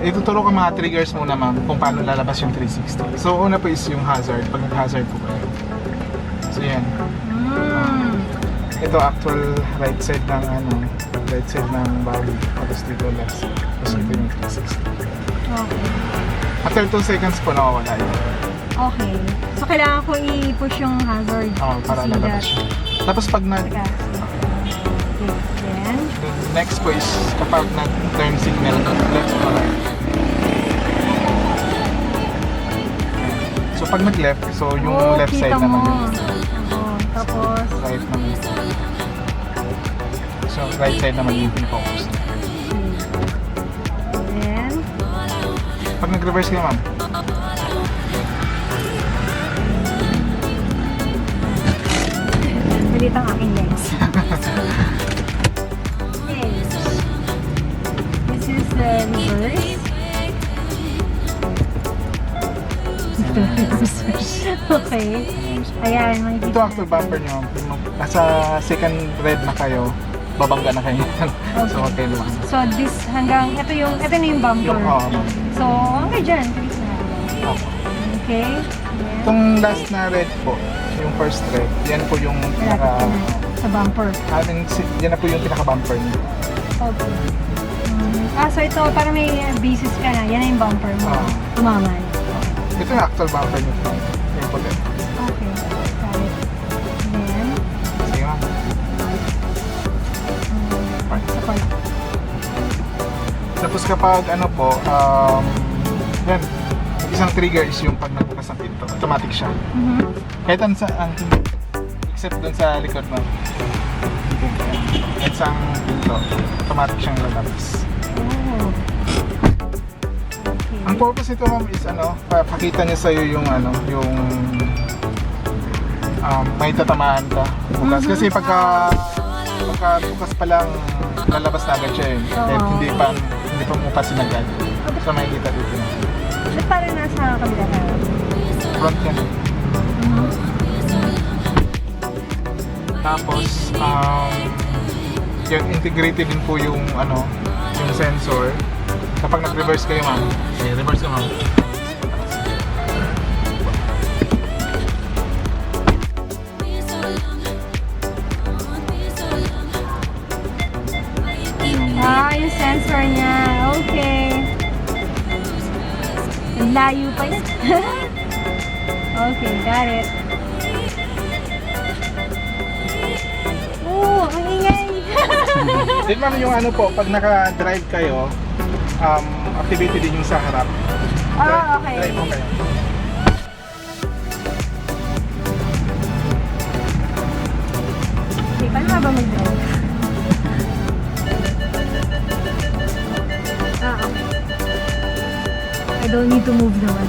ituturo ko mga triggers muna ma'am kung paano lalabas yung 360. So una po is yung hazard, pag nag-hazard po kayo. So yan. Ito actual right side ng right side ng body. Tapos dito left side. Tapos ito yung 360. Okay. After 2 seconds po nawawala yun. Okay. So kailangan ko i-push yung hazard. Oo, para lalabas siya. Tapos pag Okay. Then? Next po is kapag nag-turn signal left to right. So pag nag-left, so yung left side naman yun. Tapos Right naman yun. So right side naman yung focus. then Pag nag-reverse kayo ma'am, malit ang aking lens. Yes. This is the reverse. Okay. Ayan, may ito actual bumper nyo. Nasa second red na kayo, babangga na kayo. So okay lang. So this hanggang ito na yung bumper. Yung, So okay dyan, please na. Okay. Ayan. Itong last na red po, yung first red, yan po yung pinaka... Sa bumper. Yan na po yung pinaka-bumper niya. Okay. So ito, parang may basis ka na. Yan na yung bumper mo. Tumaman. Ito yung actual bumper niya. Yung po din. Okay. Got it. Then, Sige ma'am. support. Tapos kapag ano po, yan, isang trigger is yung pag nagbukas ng pinto. Automatic siya. Kahit except dun sa likod mo. Kahit isang pinto, automatic siyang lalabas. Oh. Okay. Ang purpose nito ma'am is pakita niya sa'yo yung yung may tatamaan ka bukas. Kasi pagka bukas pa lang lalabas na agad siya Kahit hindi pa mupasin agad. So makikita dito na. Ba't parang nasa kabila tayo? Front yan. Tapos yan, integrated din po yung yung sensor. Kapag nag-reverse kayo ma'am, reverse ka ma'am. Yung sensor niya. Okay. Ang layo pa yun. Okay, got it. Oh, ang ingay. Then ma'am yung po, pag naka-drive kayo, activity din yung sa harap. Okay. Drive mo kayo. Okay, paano nga ba mag-drive? I don't need to move naman.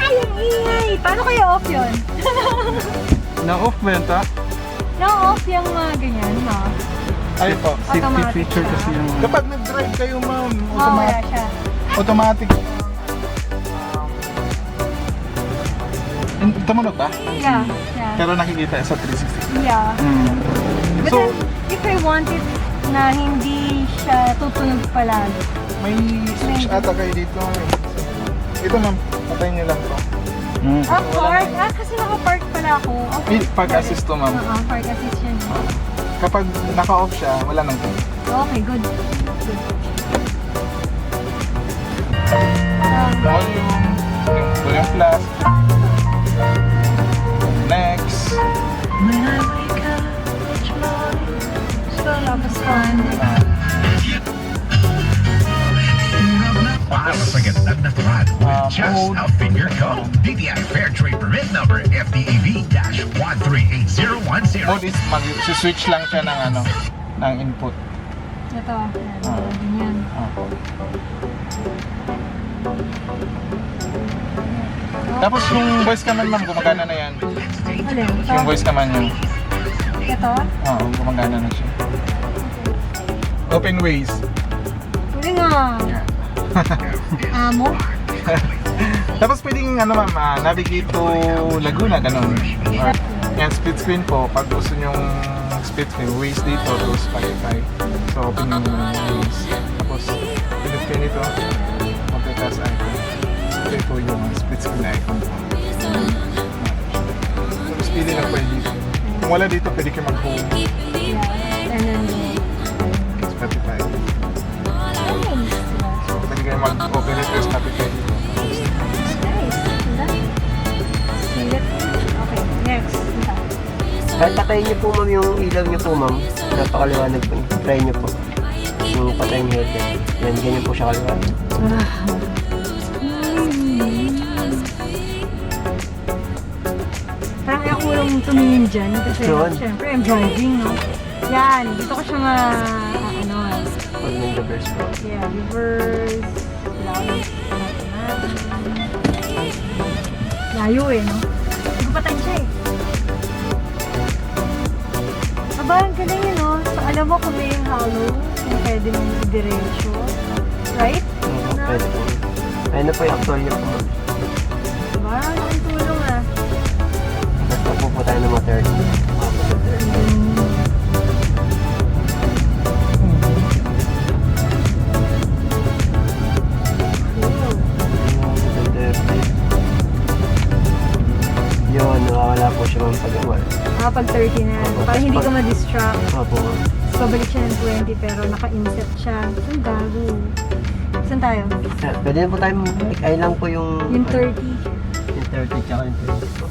Yung ingay! Paano kaya off yun? Na-off ba yun ta? Na-off yung mga ganyan, ha? Ay po. Safety feature kasi yung... Kapag nag-drive kayo ma'am, Wala siya. automatic. Tumunog ba? Yeah. Pero nakikita sa 360. Yeah. But So, then, if I want it na hindi siya tutunog palalo. may switch ata kayo dito. Ito ma'am, patayin niyo lang to. Park? Kasi naka-park pala ako. Okay. Park assist to ma'am. Park assist yan. Kapag naka-off siya, wala nang to. Okay, good. Volume plus. Next. Tapos fun. Para sa gandang natural with just a finger code. DTI Fair Trade Permit number FDEV-1381010. Mode is mag-switch lang siya ng ng input. Ito. Ganyan. Tapos yung voice command ma'am, gumagana na yan. Alin? Yung voice command nyo. Ito? Oo, gumagana na siya. Open ways. Huli nga. Amo? Tapos pwedeng ma'am, navigate to Laguna, ganun. Or, yan, split screen po. Pag gusto nyong split screen, ways dito to Spotify. So, open nyo naman yung ways. Tapos, dito. Magkataas icon. Ito po yung split screen icon. Tapos pili lang pwede dito. Kung wala dito, pwede kayo mag-home. Yeah. And then, Spotify. nice. So, pwede kayo mag-open it with Spotify dito. Nice. Okay, next. Kahit patayin niyo po ma'am yung ilaw niyo po ma'am. Napakaliwanag po. Try niyo po. Yung patayin niyo ito. Yan, ganyan po siya kaliwanag. Parang ayaw ko lang tumingin dyan kasi Yun. syempre I'm driving, no? Yan, dito ko siya ano, Pag nag-reverse po. yeah, reverse, layo eh, no? Hindi ko patayin siya eh. Aba, ang galing yun, no? So, alam mo kung may hollow, kung pwede mong diretso, right? Pwede po. Ayun na po yung actual niyo po ma'am. Diba? Ang tulong ah. Basta po tayo ng mga 30. Yun, nawawala po siya ma'am pag-awal. Pag 30 na. Para hindi ka ma-distract. Opo ma'am. So, babalik siya ng 20 pero naka-inset siya. Ang gago. Saan tayo? Pwede na po tayo, ay lang po yung... Yung 30. Yung 30 tsaka yung 20 po.